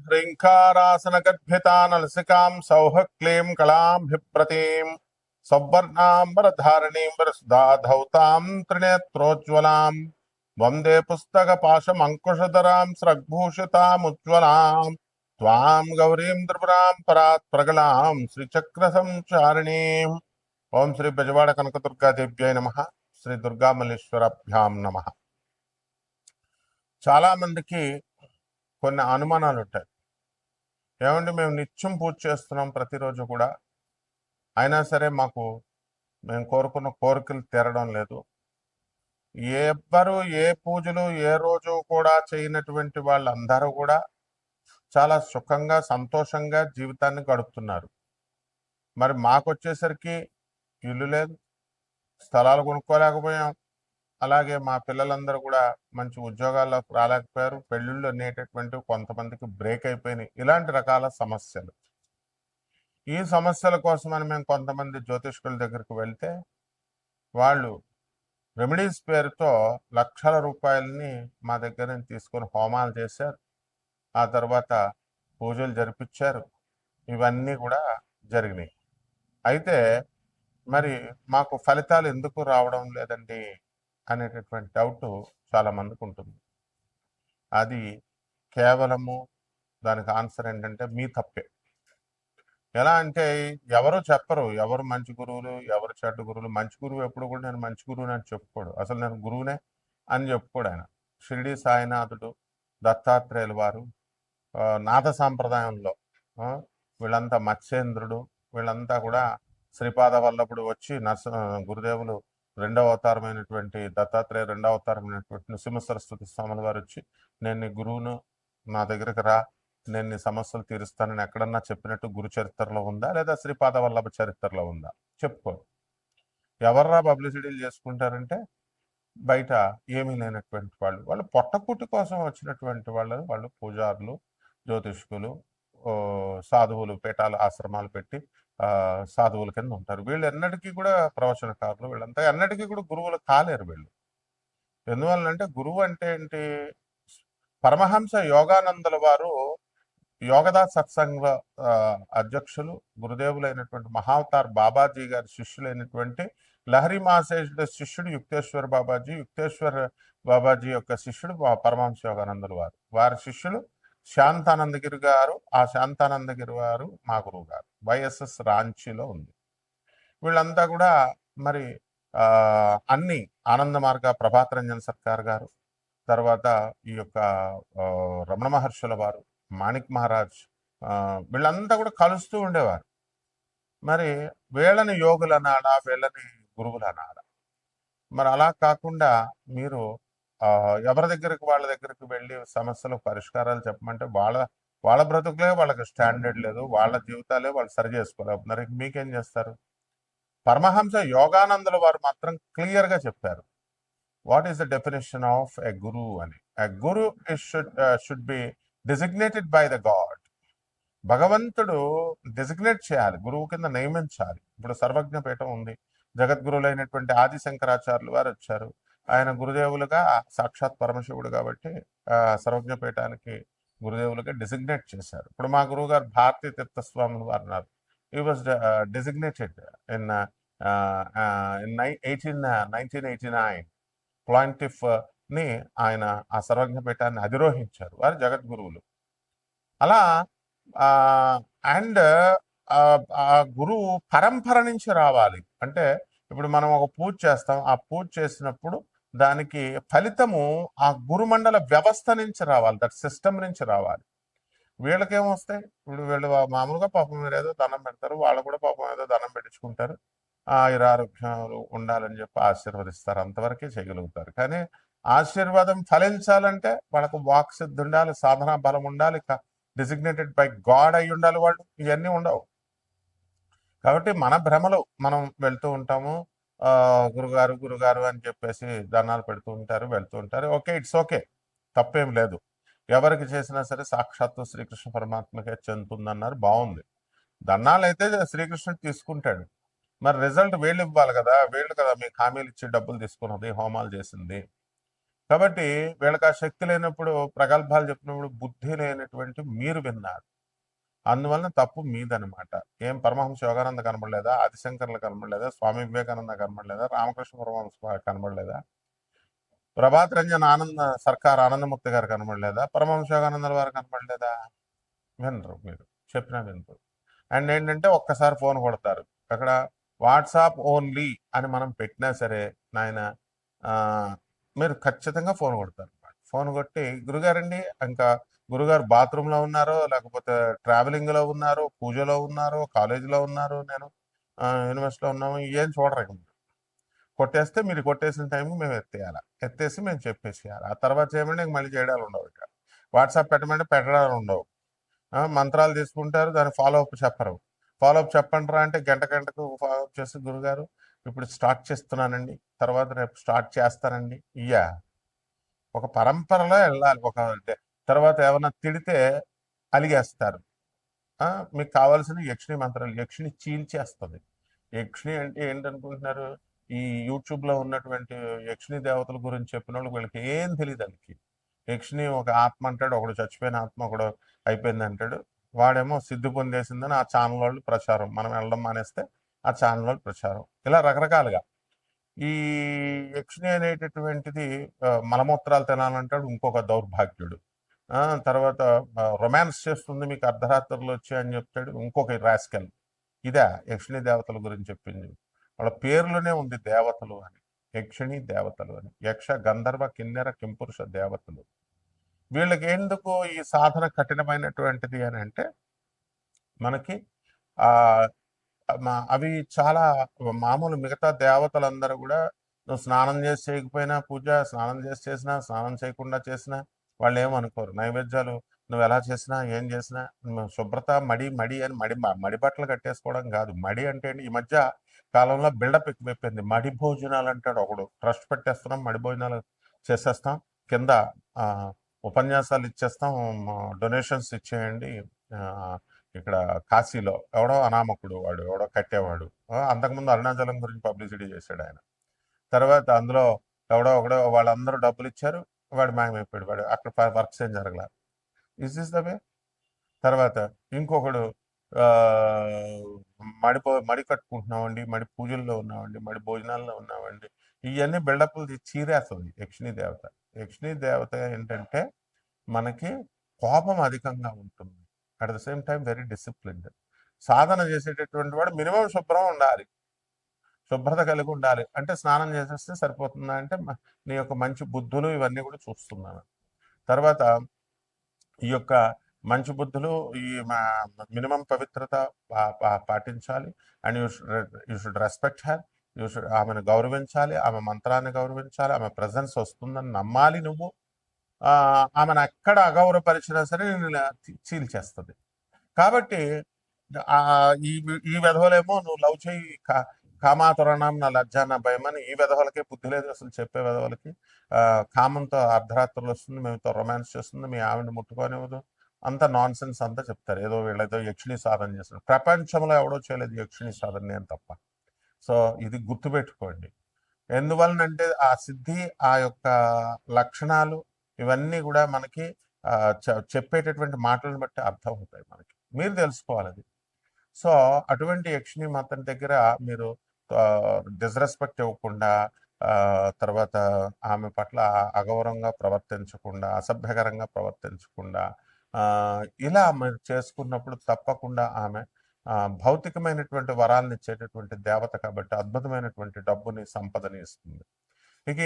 హ్రీంకారాసనగద్భితానలసికాం సౌహక్లీం కళాంభిప్రతీం సౌవర్ణాంబరధారణీం వరసుధాధౌతాం త్రినేత్రోజ్వలాం వందే పుస్తకపాశమంకుశధరాం స్రగ్భూషితాముజ్వలాం త్వాం గౌరీం త్రిపురాం పరాత్ ప్రగలాం శ్రీచక్ర సంచారిణీం. ఓం శ్రీ బెజవాడ కనకదుర్గాదేవ్యై నమః. శ్రీ దుర్గామల్లేశ్వరాభ్యాం నమః. చాలా మందికి కొన్ని అనుమానాలు ఉంటాయి. ఏమంటే మేము నిత్యం పూజ చేస్తున్నాం ప్రతిరోజు కూడా, అయినా సరే మేము కోరుకున్న కోరికలు తీరడం లేదు. ఎవ్వరు ఏ పూజలు ఏ రోజు కూడా చేయనటువంటి వాళ్ళందరూ కూడా చాలా సుఖంగా సంతోషంగా జీవితాన్ని గడుపుతున్నారు. మరి మాకొచ్చేసరికి ఇల్లు లేదు, స్థలాలు కొనుక్కోలేకపోయాం, అలాగే మా పిల్లలందరూ కూడా మంచి ఉద్యోగాల్లోకి రాలేకపోయారు, పెళ్ళిళ్ళు అనేటటువంటి కొంతమందికి బ్రేక్ అయిపోయినాయి. ఇలాంటి రకాల సమస్యలు. ఈ సమస్యల కోసమని మేము కొంతమంది జ్యోతిష్కుల దగ్గరికి వెళ్తే వాళ్ళు రెమెడీస్ పేరుతో లక్షల రూపాయలని మా దగ్గర నుంచి తీసుకొని హోమాలు చేశారు, ఆ తర్వాత పూజలు జరిపించారు. ఇవన్నీ కూడా జరిగినాయి. అయితే మరి మాకు ఫలితాలు ఎందుకు రావడం లేదండి అనేటటువంటి డౌట్ చాలా మందికి ఉంటుంది. అది కేవలము దానికి ఆన్సర్ ఏంటంటే మీ తప్పే. ఎలా అంటే ఎవరు చెప్పరు ఎవరు మంచి గురువులు ఎవరు చెడ్డ గురువులు. మంచి గురువు ఎప్పుడు కూడా నేను మంచి గురువుని అని చెప్పుకోడు, అసలు నేను గురువునే అని చెప్పుకోడు ఆయన. షిరిడి సాయినాథుడు, దత్తాత్రేయుల వారు, నాథ సాంప్రదాయంలో వీళ్ళంతా మత్స్యేంద్రుడు, వీళ్ళంతా కూడా శ్రీపాద వల్లభుడు వచ్చి గురుదేవులు రెండవ అవతారమైనటువంటి దత్తాత్రేయ రెండవ అవతారమైనటువంటి నృసింహ సరస్వతి స్వాముల వారు వచ్చి నేను నీ గురువును, నా దగ్గరికి రా, నేను నీ సమస్యలు తీరుస్తానని ఎక్కడన్నా చెప్పినట్టు గురు చరిత్రలో ఉందా, లేదా శ్రీపాద వల్లభ చరిత్రలో ఉందా? చెప్పుకోరు. ఎవర్రా పబ్లిసిటీలు చేసుకుంటారంటే బయట ఏమీ లేనటువంటి వాళ్ళు పొట్టకుట్టి కోసం వచ్చినటువంటి వాళ్ళు పూజారులు, జ్యోతిష్కులు, సాధువులు, పీఠాలు ఆశ్రమాలు పెట్టి సాధువుల కింద ఉంటారు. వీళ్ళు ఎన్నటికీ కూడా ప్రవచనకారులు, వీళ్ళంతా ఎన్నటికీ కూడా గురువులు కాలేరు వీళ్ళు. ఎందువల్లంటే గురువు అంటే ఏంటి? పరమహంస యోగానందుల వారు యోగదా సత్సంగ అధ్యక్షులు, గురుదేవులైనటువంటి మహావతార్ బాబాజీ గారి శిష్యులైనటువంటి లహరి మహాశేషుడు శిష్యుడు యుక్తేశ్వర బాబాజీ, యుక్తేశ్వర బాబాజీ యొక్క శిష్యుడు పరమహంస యోగానందుల వారు, వారి శిష్యులు శాంతానందగిరి గారు. ఆ శాంతానందగిరి వారు మా గురువు గారు, వైఎస్ఎస్ రాంచీలో ఉంది. వీళ్ళంతా కూడా మరి అన్ని ఆనంద మార్గ ప్రభాత్ రంజన్ సర్కార్ గారు, తర్వాత ఈ యొక్క రమణ మహర్షుల వారు, మాణిక్ మహారాజ్, వీళ్ళంతా కూడా కలుస్తూ ఉండేవారు. మరి వీళ్ళని యోగులు అనాలా, వీళ్ళని గురువులు అనాలా? మరి అలా కాకుండా మీరు ఎవరి దగ్గరికి వాళ్ళ దగ్గరికి వెళ్ళి సమస్యలు పరిష్కారాలు చెప్పమంటే వాళ్ళ బ్రతుకులే వాళ్ళకి స్టాండర్డ్ లేదు, వాళ్ళ జీవితాలే వాళ్ళు సరి చేసుకోలేకపోతున్నారు. మీకేం చేస్తారు? పరమహంస యోగానందుల వారు మాత్రం క్లియర్గా చెప్పారు, what is the definition of a guru అని. A guru should be designated by the God. భగవంతుడు డిజిగ్నేట్ చేయాలి, గురువు కింద నియమించాలి. ఇప్పుడు సర్వజ్ఞ పీఠం ఉంది, జగద్గురువులైనటువంటి ఆది శంకరాచార్యులు వారు వచ్చారు. ఆయన గురుదేవులుగా సాక్షాత్ పరమశివుడు కాబట్టి సర్వజ్ఞ పీఠానికి గురుదేవులుగా డిజిగ్నేట్ చేశారు. ఇప్పుడు మా గురువు గారు భారతీ తీర్థస్వాములు వారు ఉన్నారు. ఈ వాజ్ డిజిగ్నేటెడ్ ఇన్ 1989 ప్లాంటిఫ్ ని ఆయన ఆ సర్వజ్ఞ పీఠాన్ని అధిరోహించారు, వారు జగద్గురువులు. అలా అండ్ ఆ గురువు పరంపర నుంచి రావాలి. అంటే ఇప్పుడు మనం ఒక పూజ చేస్తాం, ఆ పూజ చేసినప్పుడు దానికి ఫలితము ఆ గురుమండల వ్యవస్థ నుంచి రావాలి, దట్ సిస్టమ్ నుంచి రావాలి. వీళ్ళకేమొస్తాయి? ఇప్పుడు వీళ్ళు మామూలుగా పాపం మీరు ఏదో దండం పెడతారు, వాళ్ళు కూడా పాపం ఏదో దండం పెట్టించుకుంటారు, ఆయురారోగ్యాలు ఉండాలని చెప్పి ఆశీర్వదిస్తారు, అంతవరకే చేయగలుగుతారు. కానీ ఆశీర్వాదం ఫలించాలంటే వాళ్ళకు వాక్ సిద్ధి ఉండాలి, సాధనా బలం ఉండాలి, డిజిగ్నేటెడ్ బై గాడ్ అయి ఉండాలి వాళ్ళు. ఇవన్నీ ఉండవు. కాబట్టి మన భ్రమలు మనం వెళ్తూ ఉంటాము, గురుగారు గురుగారు అని చెప్పేసి దండాలు పెడుతూ ఉంటారు, వెళ్తూ ఉంటారు. ఓకే, ఇట్స్ ఓకే, తప్పేం లేదు. ఎవరికి చేసినా సరే సాక్షాత్తు శ్రీకృష్ణ పరమాత్మకే చెందుతుందన్నారు, బాగుంది. దండాలు అయితే శ్రీకృష్ణుడు తీసుకుంటాడు, మరి రిజల్ట్ వీళ్ళు ఇవ్వాలి కదా, వీళ్ళు కదా మీకు హామీలు ఇచ్చి డబ్బులు తీసుకున్నది, హోమాలు చేసింది. కాబట్టి వీళ్ళకి ఆ శక్తి లేనప్పుడు ప్రగల్భాలు చెప్పినప్పుడు బుద్ధి లేనటువంటి మీరు విన్నారు. అందువలన తప్పు మీదనమాట. ఏం పరమహంస యోగానంద కనబడలేదా? ఆదిశంకర్లు కనబడలేదా? స్వామి వివేకానంద కనబడలేదా? రామకృష్ణ పరమహంస కనబడలేదా? ప్రభాత్ రంజన్ ఆనంద సర్కార్ ఆనందముక్తి గారు కనబడలేదా? పరమహంస యోగానందల వారు కనబడలేదా? వినరు మీరు. చెప్పినా వినరు. అండ్ ఏంటంటే ఒక్కసారి ఫోన్ కొడతారు. అక్కడ వాట్సాప్ ఓన్లీ అని మనం పెట్టినా సరే నాయన మీరు ఖచ్చితంగా ఫోన్ కొడతారు. ఫోన్ కొట్టి గురుగారండి ఇంకా గురుగారు బాత్రూంలో ఉన్నారో లేకపోతే ట్రావెలింగ్లో ఉన్నారో పూజలో ఉన్నారో కాలేజీలో ఉన్నారు నేను యూనివర్సిటీలో ఉన్నాము ఏం చూడరు ఇక మీరు. కొట్టేస్తే మీరు కొట్టేసిన టైంకి మేము ఎత్తేయాలి. ఎత్తేసి మేము చెప్పేసేయాలి. ఆ తర్వాత చేయమంటే ఇంక మళ్ళీ చేయడాలు ఉండవు. ఇక వాట్సాప్ పెట్టమంటే పెట్టడాలు ఉండవు. మంత్రాలు తీసుకుంటారు దాని ఫాలో అప్ చెప్పరు. ఫాలో అప్ చెప్పండిరా అంటే గంట గంటకు ఫాలో అప్ చేసి గురుగారు ఇప్పుడు స్టార్ట్ చేస్తున్నానండి తర్వాత రేపు స్టార్ట్ చేస్తానండి ఇయ్యా ఒక పరంపరలో వెళ్ళాలి. ఒక తర్వాత ఏమన్నా తిడితే అలిగేస్తారు. మీకు కావాల్సిన యక్షిణి మంత్రాలు యక్షిణి చీల్చేస్తుంది. యక్షిణి అంటే ఏంటనుకుంటున్నారు? ఈ యూట్యూబ్లో ఉన్నటువంటి యక్షిణి దేవతల గురించి చెప్పిన వాళ్ళు వీళ్ళకి ఏం తెలియదు. వాళ్ళకి యక్షిణి ఒక ఆత్మ అంటాడు, ఒకడు చచ్చిపోయిన ఆత్మ ఒకడు అయిపోయింది అంటాడు. వాడేమో సిద్ధి పొందేసిందని ఆ ఛానల్ వాళ్ళు ప్రచారం. మనం వెళ్ళడం మానేస్తే ఆ ఛానల్ వాళ్ళు ప్రచారం. ఇలా రకరకాలుగా ఈ యక్షిణి అనేటటువంటిది మలమూత్రాలు తినాలంటాడు ఇంకొక దౌర్భాగ్యుడు. తర్వాత రొమాన్స్ చేస్తుంది మీకు అర్ధరాత్రులు వచ్చి అని చెప్తాడు ఇంకొక రాస్కెల్. ఇదా యక్షిణి దేవతల గురించి చెప్పింది. వాళ్ళ పేర్లోనే ఉంది దేవతలు అని. యక్షిణి దేవతలు అని. యక్ష గంధర్వ కిన్నెర కింపురుష దేవతలు. వీళ్ళకి ఎందుకు ఈ సాధన కఠినమైనటువంటిది అని అంటే మనకి ఆ అవి చాలా మామూలు మిగతా దేవతలందరూ కూడా నువ్వు స్నానం చేసి చేయకపోయినా పూజ స్నానం చేసి చేసినా స్నానం చేయకుండా చేసినా వాళ్ళు ఏమనుకోరు. నైవేద్యాలు నువ్వు ఎలా చేసినా ఏం చేసినా శుభ్రత మడి మడి అని మడి బట్టలు కట్టేసుకోవడం కాదు. మడి అంటే ఈ మధ్య కాలంలో బిల్డప్ ఎక్కువైపోయింది. మడి భోజనాలు అంటాడు ఒకడు. ట్రస్ట్ పెట్టేస్తున్నాం మడి భోజనాలు చేసేస్తాం కింద ఉపన్యాసాలు ఇచ్చేస్తాం డొనేషన్స్ ఇచ్చేయండి. ఇక్కడ కాశీలో ఎవడో అనామకుడు వాడు ఎవడో కట్టేవాడు. అంతకుముందు అరుణాచలం గురించి పబ్లిసిటీ చేశాడు ఆయన. తర్వాత అందులో ఎవడో ఒకడో వాళ్ళందరూ డబ్బులు ఇచ్చారు. వాడు మాయమైపోయాడు. వాడు అక్కడ వర్క్స్ ఏం జరగల. Is the way. తర్వాత ఇంకొకడు మడి కట్టుకుంటున్నామండి, మడి పూజల్లో ఉన్నామండి, మడి భోజనాల్లో ఉన్నామండి. ఇవన్నీ బిల్డప్లు చీరేస్తుంది యక్షిణీ దేవత. యక్షిణీ దేవత ఏంటంటే మనకి కోపం అధికంగా ఉంటుంది. At the same time very disciplined. సాధన చేసేటటువంటి వాడు మినిమం శుభ్రం ఉండాలి, శుభ్రత కలిగి ఉండాలి. అంటే స్నానం చేసేస్తే సరిపోతుందా అంటే నీ యొక్క మంచి బుద్ధులు ఇవన్నీ కూడా చూస్తున్నాను. తర్వాత ఈ యొక్క మంచి బుద్ధులు ఈ మినిమం పవిత్రత పాటించాలి. And you should respect her. You should ఆమెను గౌరవించాలి, ఆమె మంత్రాన్ని గౌరవించాలి, ఆమె ప్రజెన్స్ వస్తుందని నమ్మాలి నువ్వు. ఆమెను ఎక్కడ అగౌరవపరిచినా సరే నేను చీల్చేస్తుంది. కాబట్టి ఈ ఈ వెధవలేమో నువ్వు లవ్ చేయి కామాతురణం నా లజ్జా నా భయం అని ఈ వెధవలకే బుద్ధి లేదు అసలు చెప్పే వెధవలకి. కామంతో అర్ధరాత్రులు వస్తుంది, మేముతో రొమాన్స్ చేస్తుంది, మీ ఆవిడ ముట్టుకోనివ్వదు, అంత నాన్ సెన్స్ అంతా చెప్తారు. ఏదో వీళ్ళేదో యక్షిణి సాధన చేస్తారు. ప్రపంచంలో ఎవడో చేయలేదు యక్షిణి సాధన నేను తప్ప. సో ఇది గుర్తుపెట్టుకోండి. ఎందువలనంటే ఆ సిద్ధి ఆ యొక్క లక్షణాలు ఇవన్నీ కూడా మనకి చెప్పేటటువంటి మాటలను బట్టి అర్థం అవుతాయి మనకి. మీరు తెలుసుకోవాలి అది. సో అటువంటి యక్షిణి మాత దగ్గర మీరు డిస్రెస్పెక్ట్ ఇవ్వకుండా తర్వాత ఆమె పట్ల అగౌరవంగా ప్రవర్తించకుండా అసభ్యకరంగా ప్రవర్తించకుండా ఇలా మీరు చేసుకున్నప్పుడు తప్పకుండా ఆమె భౌతికమైనటువంటి వరాలను ఇచ్చేటటువంటి దేవత కాబట్టి అద్భుతమైనటువంటి డబ్బుని సంపదని ఇస్తుంది.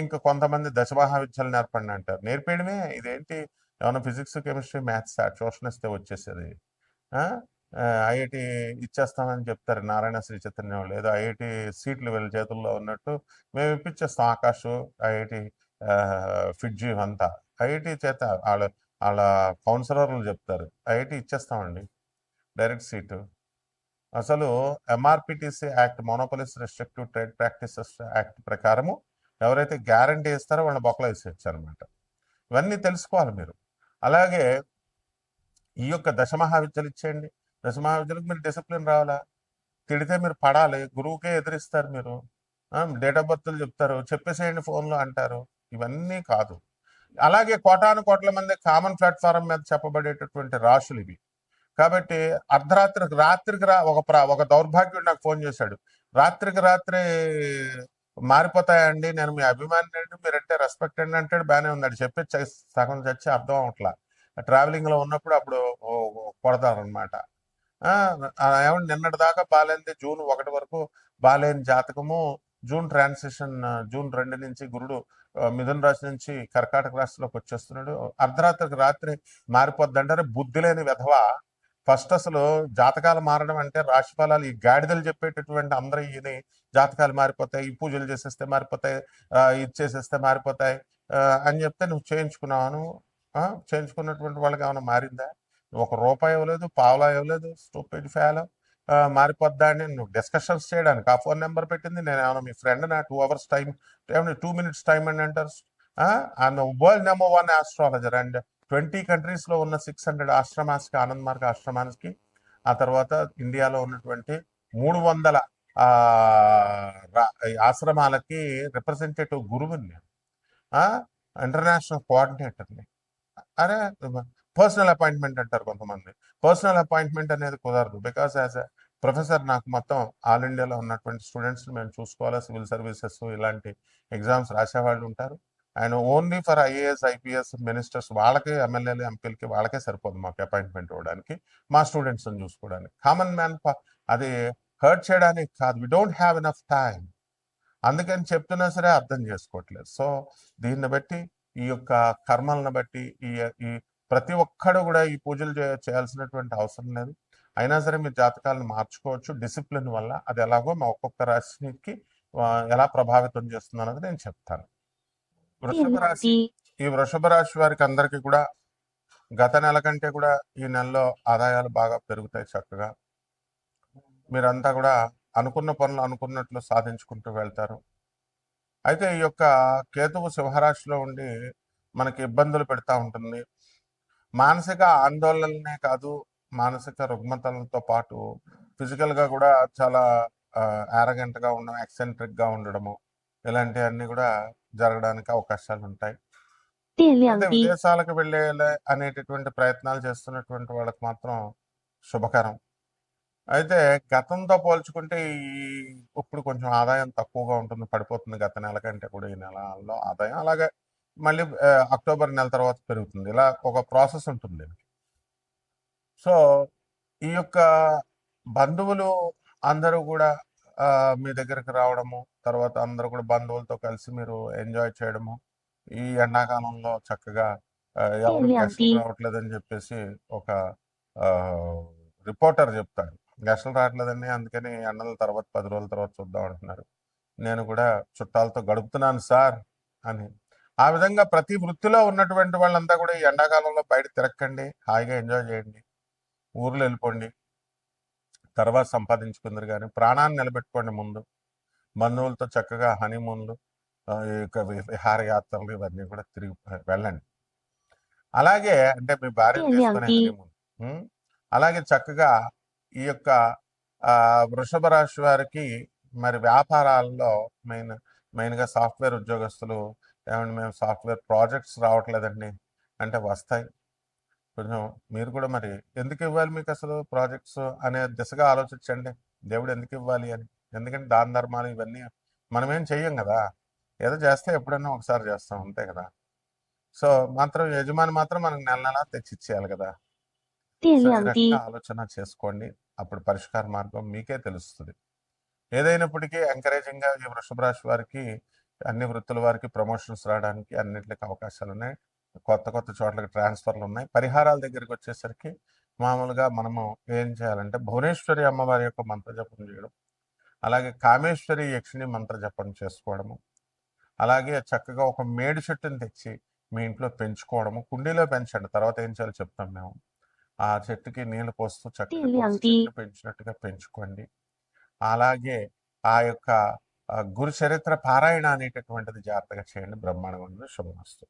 ఇంకా కొంతమంది దశమహావిద్యలు నేర్పండి అంటారు. నేర్పేయడమే ఇదేంటి ఏమైనా ఫిజిక్స్ కెమిస్ట్రీ మ్యాథ్స్ ట్యూషన్ ఇస్తే వచ్చేసేది. ఐఐటి ఇచ్చేస్తామని చెప్తారు నారాయణ శ్రీ చైతన్యం వాళ్ళు. ఏదో ఐఐటి సీట్లు వీళ్ళ చేతుల్లో ఉన్నట్టు మేము ఇప్పించేస్తాం ఆకాష్ ఐఐటి ఫిడ్జీ అంతా ఐఐటి చేత వాళ్ళ కౌన్సిలర్లు చెప్తారు ఐఐటి ఇచ్చేస్తామండి డైరెక్ట్ సీటు. అసలు MRTP act monopolies restrictive trade practices act ప్రకారము ఎవరైతే గ్యారంటీ ఇస్తారో వాళ్ళని బొక్కలో వేసేయచ్చు. ఇవన్నీ తెలుసుకోవాలి మీరు. అలాగే ఈ యొక్క దశమహావిద్యలు ఇచ్చేయండి. దశమహావిద్యలకు మీరు డిసిప్లిన్ రావాలా. తిడితే మీరు పడాలి, గురువుకే ఎదిరిస్తారు మీరు. డేట్ ఆఫ్ బర్త్లు చెప్తారు, చెప్పేసేయండి ఫోన్లో అంటారు. ఇవన్నీ కాదు. అలాగే కోటాను కోట్ల మంది కామన్ ప్లాట్ఫారం మీద చెప్పబడేటటువంటి రాశులు ఇవి. కాబట్టి రాత్రికి ఒక దౌర్భాగ్యుడు నాకు ఫోన్ చేశాడు. రాత్రికి రాత్రే మారిపోతాయండి, నేను మీ అభిమాని అండి, మీరంటే రెస్పెక్ట్ అండి అంటాడు. బాగానే ఉందండి, చెప్పి సగం చచ్చి అర్థం అవట్లా. ట్రావెలింగ్ లో ఉన్నప్పుడు అప్పుడు కొడతారనమాట. ఏమంటే నిన్నటి దాకా బాలేంది, జూన్ 1 వరకు బాలేని జాతకము, జూన్ 2 నుంచి గురుడు మిథున రాశి నుంచి కర్కాటక రాశిలోకి వచ్చేస్తున్నాడు, అర్ధరాత్రికి రాత్రి మారిపోద్దంటారు. బుద్ధి లేని విధవ. ఫస్ట్ అసలు జాతకాలు మారడం అంటే రాశి ఫలాలు ఈ గాడిదలు చెప్పేటటువంటి అందరూ ఈయన జాతకాలు మారిపోతాయి, ఈ పూజలు చేసేస్తే మారిపోతాయి, ఇది చేసేస్తే మారిపోతాయి అని చెప్తే నువ్వు చేయించుకున్నావు. చేయించుకున్నటువంటి వాళ్ళకి ఏమైనా మారిందా? ఒక రూపాయి ఇవ్వలేదు, పావలా ఇవ్వలేదు, స్టూపిడ్ ఫేలో. మారిపోద్దా అని నువ్వు డిస్కషన్స్ చేయడానికి ఆ ఫోన్ నెంబర్ పెట్టింది. నేను ఏమైనా మీ ఫ్రెండ్ నా 2 hours టైం, ఏమైనా 2 minutes టైం అని అంటారు. I'm world number 1 astrologer and 20 countries లో ఉన్న 600 ఆశ్రమాస్కి, ఆనంద్ మార్గ ఆశ్రమానికి, ఆ తర్వాత ఇండియాలో ఉన్నటువంటి 300 ఆశ్రమాలకి రిప్రజెంటేటివ్ గురువుని నేను, ఇంటర్నేషనల్ కోఆర్డినేటర్ని. అరే, పర్సనల్ అపాయింట్మెంట్ అంటారు కొంతమంది. పర్సనల్ అపాయింట్మెంట్ అనేది కుదరదు. బికాస్ యాజ్ ఎ ప్రొఫెసర్ నాకు మొత్తం ఆల్ ఇండియాలో ఉన్నటువంటి స్టూడెంట్స్ మేము చూసుకోవాలి. సివిల్ సర్వీసెస్ ఇలాంటి ఎగ్జామ్స్ రాసేవాళ్ళు ఉంటారు. And only for IAS, IPS, ministers వాళ్ళకి, ఎమ్మెల్యేలు, ఎంపీలకి వాళ్ళకే సరిపోదు మాకు అపాయింట్మెంట్ ఇవ్వడానికి, మా స్టూడెంట్స్ని చూసుకోవడానికి. కామన్ మ్యాన్ అది హర్ట్ చేయడానికి కాదు. We don't have enough time. అందుకని చెప్తున్నా సరే అర్థం చేసుకోవట్లేదు. సో దీన్ని బట్టి, ఈ యొక్క కర్మలను బట్టి, ఈ ఈ ప్రతి ఒక్కడు కూడా ఈ పూజలు చేయాల్సినటువంటి అవసరం లేదు. అయినా సరే మీరు జాతకాలను మార్చుకోవచ్చు డిసిప్లిన్ వల్ల. అది ఎలాగో మా ఒక్కొక్క రాశికి ఎలా ప్రభావితం చేస్తుంది అన్నది నేను చెప్తాను. వృషభ రాశి. ఈ వృషభ రాశి వారికి అందరికీ కూడా గత నెల కంటే కూడా ఈ నెలలో ఆదాయాలు బాగా పెరుగుతాయి. చక్కగా మీరంతా కూడా అనుకున్న పనులు అనుకున్నట్లు సాధించుకుంటూ వెళ్తారు. అయితే ఈ యొక్క కేతువు సింహరాశిలో ఉండి మనకి ఇబ్బందులు పెడతా ఉంటుంది. మానసిక ఆందోళనలనే కాదు, మానసిక రుగ్మతలతో పాటు ఫిజికల్గా కూడా చాలా యారగెంట్గా ఉండడం, ఎక్సెంట్రిక్గా ఉండడము, ఇలాంటివన్నీ కూడా జరగడానికి అవకాశాలు ఉంటాయి. అయితే విదేశాలకు వెళ్ళే అనేటటువంటి ప్రయత్నాలు చేస్తున్నటువంటి వాళ్ళకి మాత్రం శుభకరం. అయితే గతంతో పోల్చుకుంటే ఇప్పుడు కొంచెం ఆదాయం తక్కువగా ఉంటుంది, పడిపోతుంది గత నెల కంటే కూడా ఈ నెలలో ఆదాయం. అలాగే మళ్ళీ అక్టోబర్ నెల తర్వాత పెరుగుతుంది. ఇలా ఒక ప్రాసెస్ ఉంటుంది. సో ఈ యొక్క బంధువులు అందరూ కూడా మీ దగ్గరికి రావడము, తర్వాత అందరూ కూడా బంధువులతో కలిసి మీరు ఎంజాయ్ చేయడము, ఈ ఎండాకాలంలో చక్కగా ఎవరు గెస్టులు రావట్లేదని చెప్పేసి ఒక రిపోర్టర్ చెప్తాడు. గెస్టులు రావట్లేదని, అందుకని ఎండల తర్వాత 10 రోజుల తర్వాత చూద్దాం అంటున్నారు. నేను కూడా చుట్టాలతో గడుపుతున్నాను సార్ అని. ఆ విధంగా ప్రతి వృత్తిలో ఉన్నటువంటి వాళ్ళంతా కూడా ఈ ఎండాకాలంలో బయట తిరగకండి, హాయిగా ఎంజాయ్ చేయండి, ఊర్లో వెళ్ళిపోండి, తర్వాత సంపాదించుకుందరు. కానీ ప్రాణాన్ని నిలబెట్టుకోండి ముందు. బంధువులతో చక్కగా హనీమూన్లు, విహారయాత్రలు ఇవన్నీ కూడా తిరిగి వెళ్ళండి. అలాగే అంటే మీ భార్యను తీసుకునే హనీమూన్. అలాగే చక్కగా ఈ యొక్క వృషభ రాశి వారికి మరి వ్యాపారాల్లో మెయిన్గా సాఫ్ట్వేర్ ఉద్యోగస్తులు, ఏమంటే మేము సాఫ్ట్వేర్ ప్రాజెక్ట్స్ రావట్లేదండి అంటే వస్తాయి. కొంచెం మీరు కూడా మరి ఎందుకు ఇవ్వాలి మీకు అసలు ప్రాజెక్ట్స్ అనే దిశగా ఆలోచించండి. దేవుడు ఎందుకు ఇవ్వాలి అని. ఎందుకంటే దాన ధర్మాలు ఇవన్నీ మనమేం చెయ్యం కదా, ఏదో చేస్తే ఎప్పుడైనా ఒకసారి చేస్తాం అంతే కదా. సో మాత్రం యజమాని మాత్రం మనకు నెల నెలా తెచ్చిచ్చేయాలి కదా. సో ఈ రకంగా ఆలోచన చేసుకోండి, అప్పుడు పరిష్కార మార్గం మీకే తెలుస్తుంది. ఏదైనప్పటికీ ఎంకరేజింగ్గా ఈ వృషభ రాశి వారికి, అన్ని వృత్తుల వారికి ప్రమోషన్స్ రావడానికి అన్నింటికి అవకాశాలు ఉన్నాయి. కొత్త కొత్త చోట్లకి ట్రాన్స్ఫర్లు ఉన్నాయి. పరిహారాల దగ్గరికి వచ్చేసరికి మామూలుగా మనము ఏం చేయాలంటే భువనేశ్వరి అమ్మవారి యొక్క మంత్ర జపం చేయడం, అలాగే కామేశ్వరి యక్షిణి మంత్ర జపం చేసుకోవడము, అలాగే చక్కగా ఒక మేడి చెట్టుని తెచ్చి మీ ఇంట్లో పెంచుకోవడము. కుండీలో పెంచండి, తర్వాత ఏం చేయాలో చెప్తాం మేము. ఆ చెట్టుకి నీళ్లు పోస్తూ చక్కగా చెట్లు పెంచినట్టుగా పెంచుకోండి. అలాగే ఆ యొక్క గురు చరిత్ర పారాయణ అనేటటువంటిది జాగ్రత్తగా చేయండి. బ్రహ్మాండంగా శుభమస్తు.